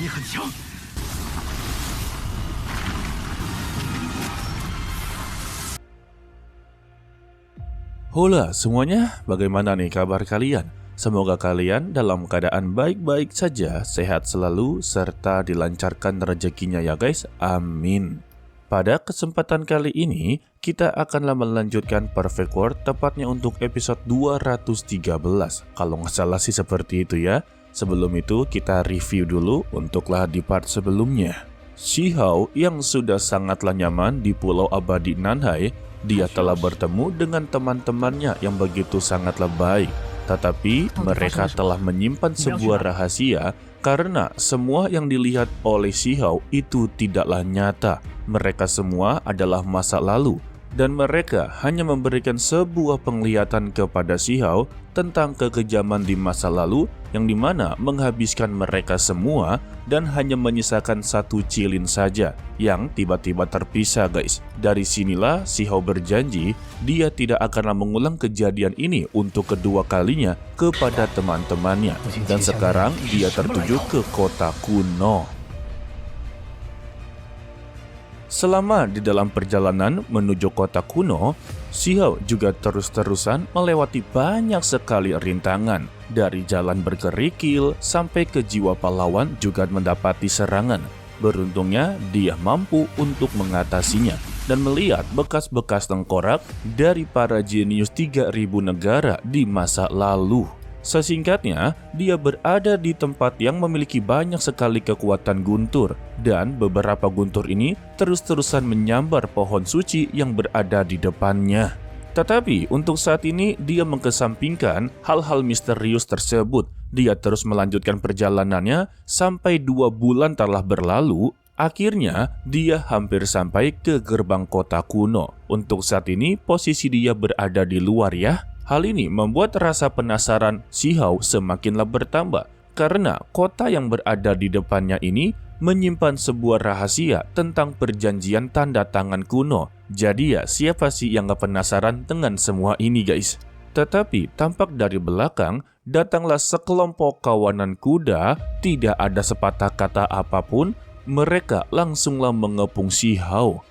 你很强。 Hola semuanya, bagaimana nih kabar kalian? Semoga kalian dalam keadaan baik-baik saja, sehat selalu, serta dilancarkan rezekinya ya guys, amin. Pada kesempatan kali ini, kita akanlah melanjutkan Perfect World tepatnya untuk episode 213. Kalau nggak salah sih seperti itu ya. Sebelum itu kita review dulu untuklah di part sebelumnya. Shihao yang sudah sangatlah nyaman di Pulau Abadi Nanhai, dia telah bertemu dengan teman-temannya yang begitu sangatlah baik. Tetapi mereka telah menyimpan sebuah rahasia karena semua yang dilihat oleh Shihao itu tidaklah nyata. Mereka semua adalah masa lalu dan mereka hanya memberikan sebuah penglihatan kepada Shihao tentang kekejaman di masa lalu yang dimana menghabiskan mereka semua dan hanya menyisakan satu cilin saja yang tiba-tiba terpisah guys. Dari sinilah Shihao berjanji dia tidak akan mengulang kejadian ini untuk kedua kalinya kepada teman-temannya. Dan sekarang dia tertuju ke kota kuno. Selama di dalam perjalanan menuju kota kuno, Shihao juga terus-terusan melewati banyak sekali rintangan. Dari jalan berkerikil sampai ke jiwa pahlawan juga mendapati serangan. Beruntungnya dia mampu untuk mengatasinya dan melihat bekas-bekas tengkorak dari para jenius 3000 negara di masa lalu. Sesingkatnya, dia berada di tempat yang memiliki banyak sekali kekuatan guntur dan beberapa guntur ini terus-terusan menyambar pohon suci yang berada di depannya. Tetapi untuk saat ini dia mengesampingkan hal-hal misterius tersebut. Dia terus melanjutkan perjalanannya sampai 2 bulan telah berlalu. Akhirnya dia hampir sampai ke gerbang kota kuno. Untuk saat ini posisi dia berada di luar ya. Hal ini membuat rasa penasaran Shihao semakinlah bertambah karena kota yang berada di depannya ini menyimpan sebuah rahasia tentang perjanjian tanda tangan kuno. Jadi ya siapa sih yang gak penasaran dengan semua ini guys? Tetapi tampak dari belakang datanglah sekelompok kawanan kuda, tidak ada sepatah kata apapun, mereka langsunglah mengepung Shihao.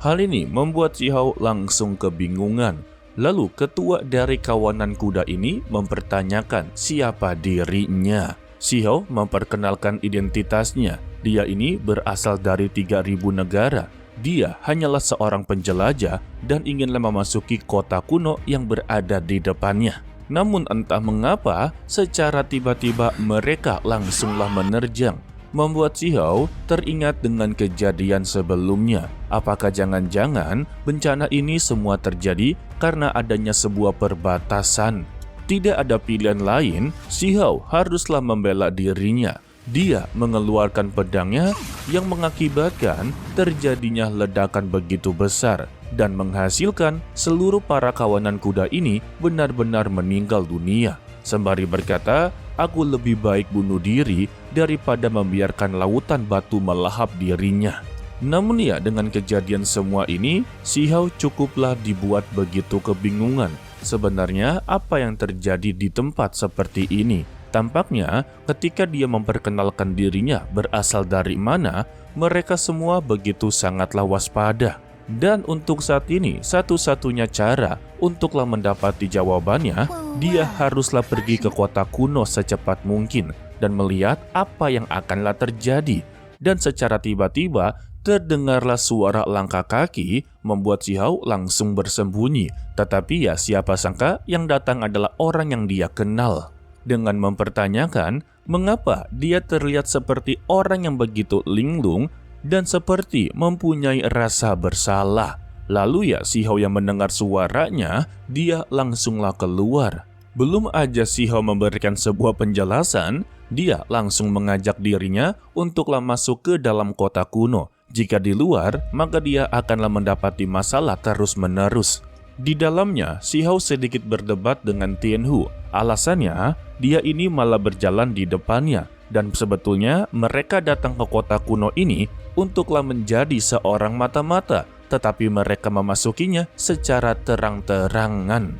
Hal ini membuat Shihao langsung kebingungan. Lalu ketua dari kawanan kuda ini mempertanyakan siapa dirinya. Shihao memperkenalkan identitasnya. Dia ini berasal dari 3000 negara. Dia hanyalah seorang penjelajah dan inginlah memasuki kota kuno yang berada di depannya. Namun entah mengapa secara tiba-tiba mereka langsunglah menerjang. Membuat Shihao teringat dengan kejadian sebelumnya. Apakah jangan-jangan bencana ini semua terjadi karena adanya sebuah perbatasan? Tidak ada pilihan lain, Shihao haruslah membela dirinya. Dia mengeluarkan pedangnya yang mengakibatkan terjadinya ledakan begitu besar dan menghasilkan seluruh para kawanan kuda ini benar-benar meninggal dunia. Sembari berkata, aku lebih baik bunuh diri daripada membiarkan lautan batu melahap dirinya. Namun ya dengan kejadian semua ini, Shihao cukuplah dibuat begitu kebingungan. Sebenarnya apa yang terjadi di tempat seperti ini? Tampaknya ketika dia memperkenalkan dirinya berasal dari mana, mereka semua begitu sangatlah waspada. Dan untuk saat ini, satu-satunya cara untuklah mendapati jawabannya, dia haruslah pergi ke kota kuno secepat mungkin dan melihat apa yang akanlah terjadi. Dan secara tiba-tiba, terdengarlah suara langkah kaki membuat Shihao langsung bersembunyi. Tetapi ya siapa sangka yang datang adalah orang yang dia kenal. Dengan mempertanyakan mengapa dia terlihat seperti orang yang begitu linglung dan seperti mempunyai rasa bersalah. Lalu ya Shihao yang mendengar suaranya, dia langsunglah keluar. Belum aja Shihao memberikan sebuah penjelasan, dia langsung mengajak dirinya untuklah masuk ke dalam kota kuno. Jika di luar, maka dia akanlah mendapati masalah terus-menerus. Di dalamnya, Shihao sedikit berdebat dengan Tianhu. Alasannya, dia ini malah berjalan di depannya. Dan sebetulnya mereka datang ke kota kuno ini untuklah menjadi seorang mata-mata, tetapi mereka memasukinya secara terang-terangan.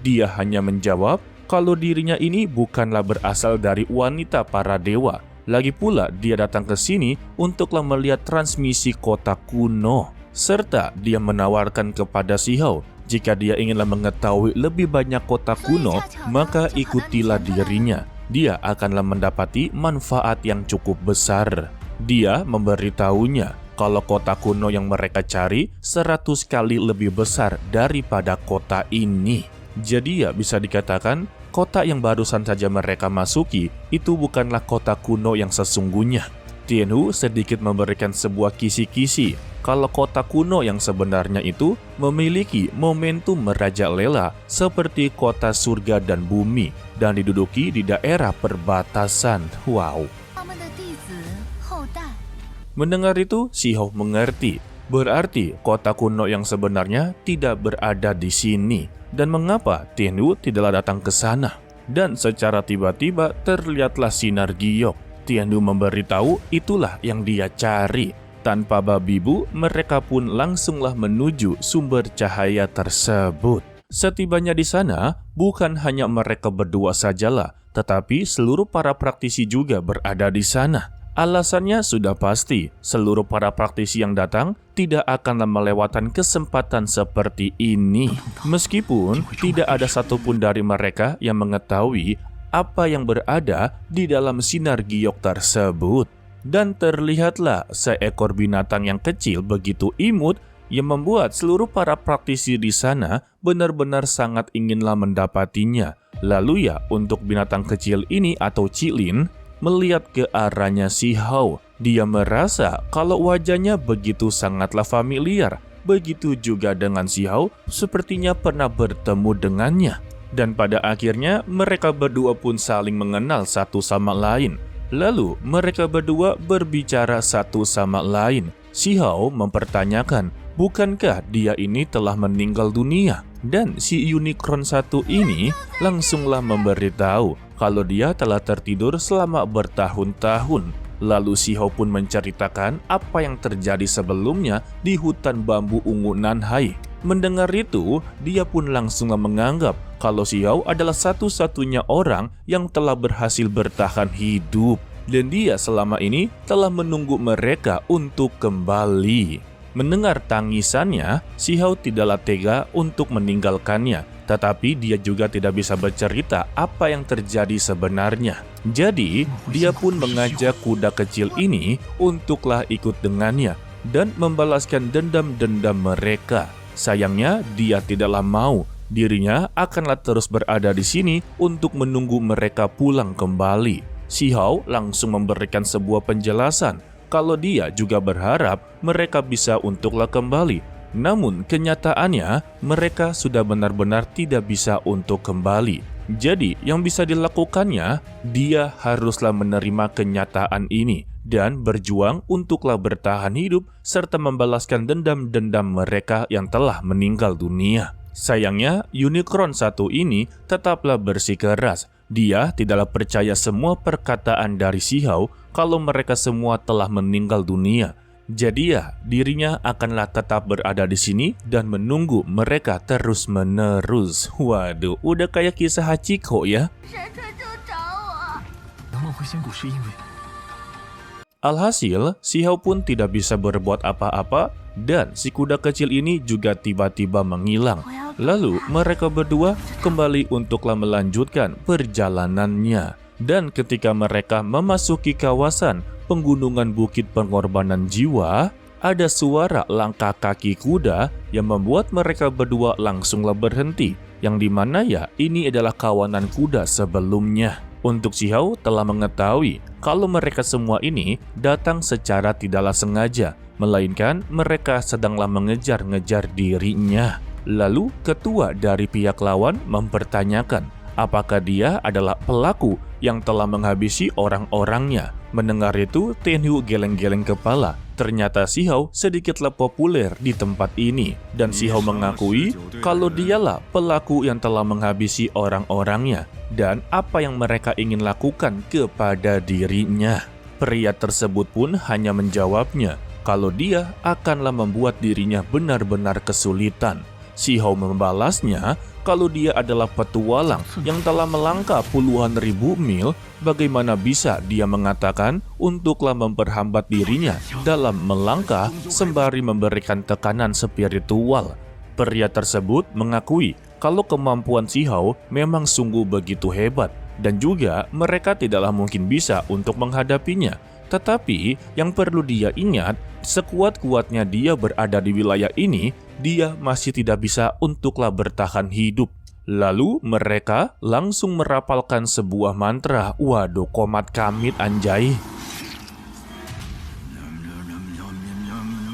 Dia hanya menjawab kalau dirinya ini bukanlah berasal dari wanita para dewa. Lagi pula dia datang ke sini untuklah melihat transmisi kota kuno. Serta dia menawarkan kepada Si Hao, jika dia inginlah mengetahui lebih banyak kota kuno, maka ikutilah dirinya. Dia akanlah mendapati manfaat yang cukup besar. Dia memberitahunya kalau kota kuno yang mereka cari 100 kali lebih besar daripada kota ini. Jadi ya bisa dikatakan kota yang barusan saja mereka masuki itu bukanlah kota kuno yang sesungguhnya. Tianhu sedikit memberikan sebuah kisi-kisi kalau kota kuno yang sebenarnya itu memiliki momentum merajalela seperti kota surga dan bumi dan diduduki di daerah perbatasan. Wow. Mendengar itu, Si Hao mengerti. Berarti kota kuno yang sebenarnya tidak berada di sini. Dan mengapa Tianhu tidaklah datang ke sana? Dan secara tiba-tiba terlihatlah sinar giok. Tianhu memberitahu itulah yang dia cari. Tanpa babi bu, mereka pun langsunglah menuju sumber cahaya tersebut. Setibanya di sana, bukan hanya mereka berdua sajalah, tetapi seluruh para praktisi juga berada di sana. Alasannya sudah pasti, seluruh para praktisi yang datang tidak akan melewatkan kesempatan seperti ini. Meskipun tidak ada satupun dari mereka yang mengetahui apa yang berada di dalam sinar giok tersebut. Dan terlihatlah seekor binatang yang kecil begitu imut yang membuat seluruh para praktisi di sana benar-benar sangat inginlah mendapatinya. Lalu ya, untuk binatang kecil ini atau Cilin melihat ke arahnya Si Hao. Dia merasa kalau wajahnya begitu sangatlah familiar. Begitu juga dengan Si Hao, sepertinya pernah bertemu dengannya. Dan pada akhirnya mereka berdua pun saling mengenal satu sama lain. Lalu mereka berdua berbicara satu sama lain. Si Hao mempertanyakan, bukankah dia ini telah meninggal dunia? Dan si Unicron satu ini langsunglah memberitahu kalau dia telah tertidur selama bertahun-tahun. Lalu Si Hao pun menceritakan apa yang terjadi sebelumnya di hutan bambu ungu Nanhai. Mendengar itu, dia pun langsung menganggap kalau Si Hao adalah satu-satunya orang yang telah berhasil bertahan hidup. Dan dia selama ini telah menunggu mereka untuk kembali. Mendengar tangisannya, Si Hao tidaklah tega untuk meninggalkannya. Tetapi dia juga tidak bisa bercerita apa yang terjadi sebenarnya. Jadi, dia pun mengajak kuda kecil ini untuklah ikut dengannya dan membalaskan dendam-dendam mereka. Sayangnya, dia tidaklah mau. Dirinya akanlah terus berada di sini untuk menunggu mereka pulang kembali. Si Hao langsung memberikan sebuah penjelasan kalau dia juga berharap mereka bisa untuklah kembali. Namun kenyataannya mereka sudah benar-benar tidak bisa untuk kembali. Jadi yang bisa dilakukannya, dia haruslah menerima kenyataan ini dan berjuang untuklah bertahan hidup serta membalaskan dendam-dendam mereka yang telah meninggal dunia. Sayangnya Unicron satu ini tetaplah bersikeras. Dia tidaklah percaya semua perkataan dari Si Hao kalau mereka semua telah meninggal dunia. Jadi ya, dirinya akanlah tetap berada di sini dan menunggu mereka terus-menerus. Waduh, udah kayak kisah Hachiko ya. Alhasil, Si Hao pun tidak bisa berbuat apa-apa dan si kuda kecil ini juga tiba-tiba menghilang. Lalu mereka berdua kembali untuklah melanjutkan perjalanannya. Dan ketika mereka memasuki kawasan penggunungan Bukit Pengorbanan Jiwa, ada suara langkah kaki kuda yang membuat mereka berdua langsunglah berhenti. Yang dimana ya ini adalah kawanan kuda sebelumnya. Untuk Si Hao telah mengetahui kalau mereka semua ini datang secara tidaklah sengaja, melainkan mereka sedanglah mengejar-ngejar dirinya. Lalu ketua dari pihak lawan mempertanyakan apakah dia adalah pelaku yang telah menghabisi orang-orangnya. Mendengar itu, Tianhu geleng-geleng kepala. Ternyata Si Hao sedikitlah populer di tempat ini. Dan Si Hao mengakui kalau dialah pelaku yang telah menghabisi orang-orangnya. Dan apa yang mereka ingin lakukan kepada dirinya. Pria tersebut pun hanya menjawabnya kalau dia akanlah membuat dirinya benar-benar kesulitan. Xiao membalasnya kalau dia adalah petualang yang telah melangkah puluhan ribu mil. Bagaimana bisa dia mengatakan untuklah memperhambat dirinya dalam melangkah sembari memberikan tekanan spiritual? Pria tersebut mengakui kalau kemampuan Xiao memang sungguh begitu hebat dan juga mereka tidaklah mungkin bisa untuk menghadapinya. Tetapi yang perlu dia ingat, sekuat-kuatnya dia berada di wilayah ini, dia masih tidak bisa untuklah bertahan hidup. Lalu mereka langsung merapalkan sebuah mantra. Waduh, komat kamit anjay.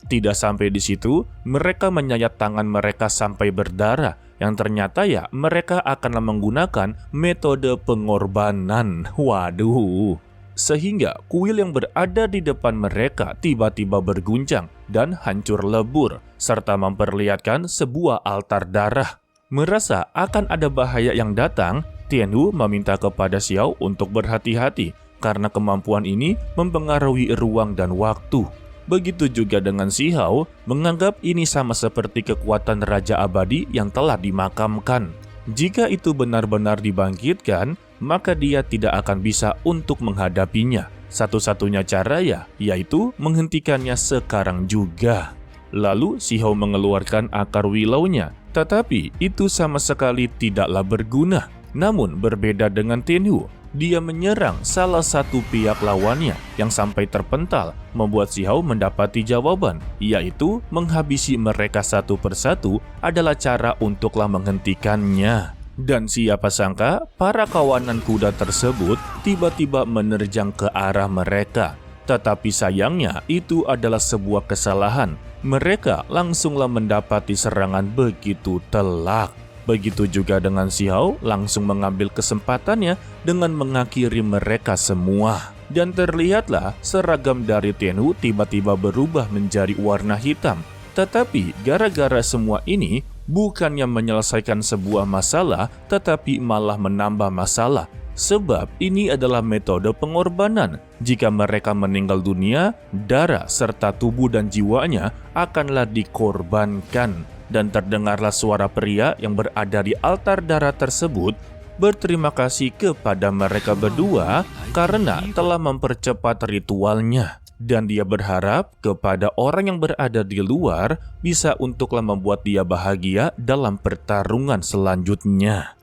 Tidak sampai di situ, mereka menyayat tangan mereka sampai berdarah. Yang ternyata ya mereka akan menggunakan metode pengorbanan. Waduh. Sehingga kuil yang berada di depan mereka tiba-tiba berguncang dan hancur lebur, serta memperlihatkan sebuah altar darah. Merasa akan ada bahaya yang datang, Tianhu meminta kepada Xiao untuk berhati-hati karena kemampuan ini mempengaruhi ruang dan waktu. Begitu juga dengan Xiao, menganggap ini sama seperti kekuatan Raja Abadi yang telah dimakamkan. Jika itu benar-benar dibangkitkan, maka dia tidak akan bisa untuk menghadapinya. Satu-satunya cara yaitu menghentikannya sekarang juga. Lalu Xiao mengeluarkan akar wilaunya, tetapi itu sama sekali tidaklah berguna. Namun berbeda dengan Tianhu, dia menyerang salah satu pihak lawannya yang sampai terpental, membuat Xiao mendapati jawaban, yaitu menghabisi mereka satu persatu adalah cara untuklah menghentikannya. Dan siapa sangka para kawanan kuda tersebut tiba-tiba menerjang ke arah mereka. Tetapi sayangnya itu adalah sebuah kesalahan. Mereka langsunglah mendapati serangan begitu telak. Begitu juga dengan Xiao langsung mengambil kesempatannya dengan mengakhiri mereka semua. Dan terlihatlah seragam dari Tianhu tiba-tiba berubah menjadi warna hitam. Tetapi gara-gara semua ini bukannya menyelesaikan sebuah masalah, tetapi malah menambah masalah. Sebab ini adalah metode pengorbanan. Jika mereka meninggal dunia, darah serta tubuh dan jiwanya akanlah dikorbankan. Dan terdengarlah suara pria yang berada di altar darah tersebut berterima kasih kepada mereka berdua karena telah mempercepat ritualnya. Dan dia berharap kepada orang yang berada di luar bisa untuklah membuat dia bahagia dalam pertarungan selanjutnya.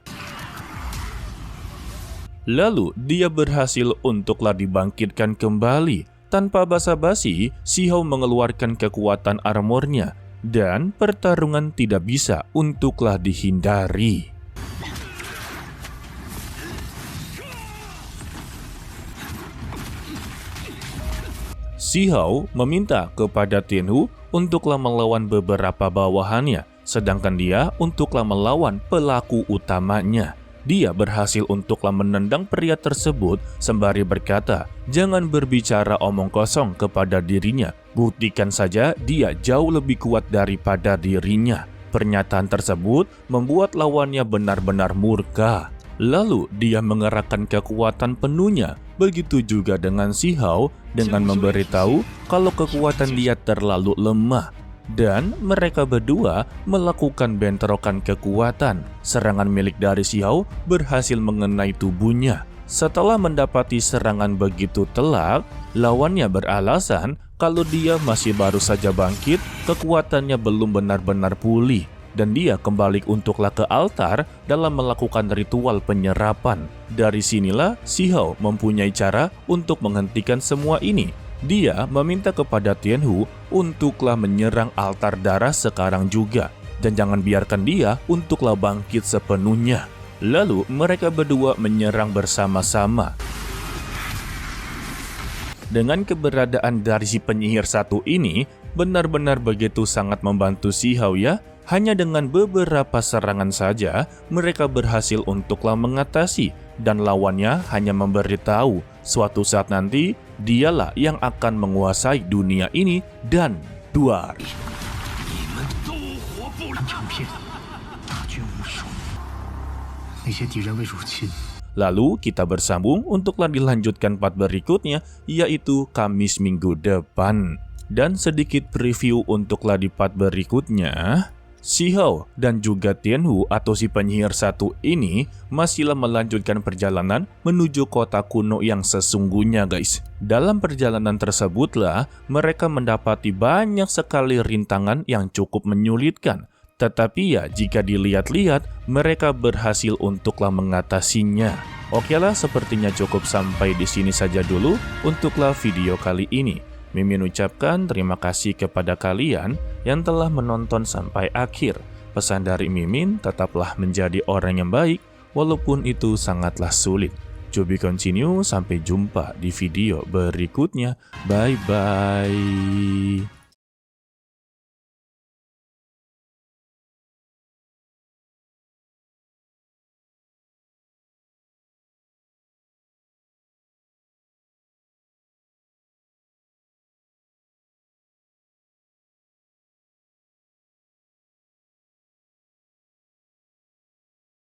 Lalu dia berhasil untuklah dibangkitkan kembali. Tanpa basa-basi, Xiao mengeluarkan kekuatan armornya dan pertarungan tidak bisa untuklah dihindari. Xiao meminta kepada Tianhu untuklah melawan beberapa bawahannya, sedangkan dia untuklah melawan pelaku utamanya. Dia berhasil untuklah menendang pria tersebut sembari berkata, jangan berbicara omong kosong kepada dirinya, buktikan saja dia jauh lebih kuat daripada dirinya. Pernyataan tersebut membuat lawannya benar-benar murka. Lalu dia mengerahkan kekuatan penuhnya. Begitu juga dengan Xiao dengan memberitahu kalau kekuatan dia terlalu lemah. Dan mereka berdua melakukan bentrokan kekuatan. Serangan milik dari Xiao berhasil mengenai tubuhnya. Setelah mendapati serangan begitu telak, lawannya beralasan kalau dia masih baru saja bangkit, kekuatannya belum benar-benar pulih. Dan dia kembali untuklah ke altar dalam melakukan ritual penyerapan. Dari sinilah Xiao mempunyai cara untuk menghentikan semua ini. Dia meminta kepada Tianhu untuklah menyerang altar darah sekarang juga. Dan jangan biarkan dia untuklah bangkit sepenuhnya. Lalu mereka berdua menyerang bersama-sama. Dengan keberadaan dari si penyihir satu ini, benar-benar begitu sangat membantu Xiao ya. Hanya dengan beberapa serangan saja, mereka berhasil untuklah mengatasi. Dan lawannya hanya memberitahu, suatu saat nanti, dialah yang akan menguasai dunia ini dan Dwar. Lalu kita bersambung untuklah dilanjutkan part berikutnya, yaitu Kamis minggu depan. Dan sedikit preview untuklah di part berikutnya. Xiao dan juga Tianhu atau si penyihir satu ini masihlah melanjutkan perjalanan menuju kota kuno yang sesungguhnya guys. Dalam perjalanan tersebutlah mereka mendapati banyak sekali rintangan yang cukup menyulitkan. Tetapi ya jika dilihat-lihat mereka berhasil untuklah mengatasinya. Okelah, sepertinya cukup sampai di sini saja dulu untuklah video kali ini. Mimin ucapkan terima kasih kepada kalian yang telah menonton sampai akhir. Pesan dari Mimin, tetaplah menjadi orang yang baik, walaupun itu sangatlah sulit. To be continue, sampai jumpa di video berikutnya. Bye-bye.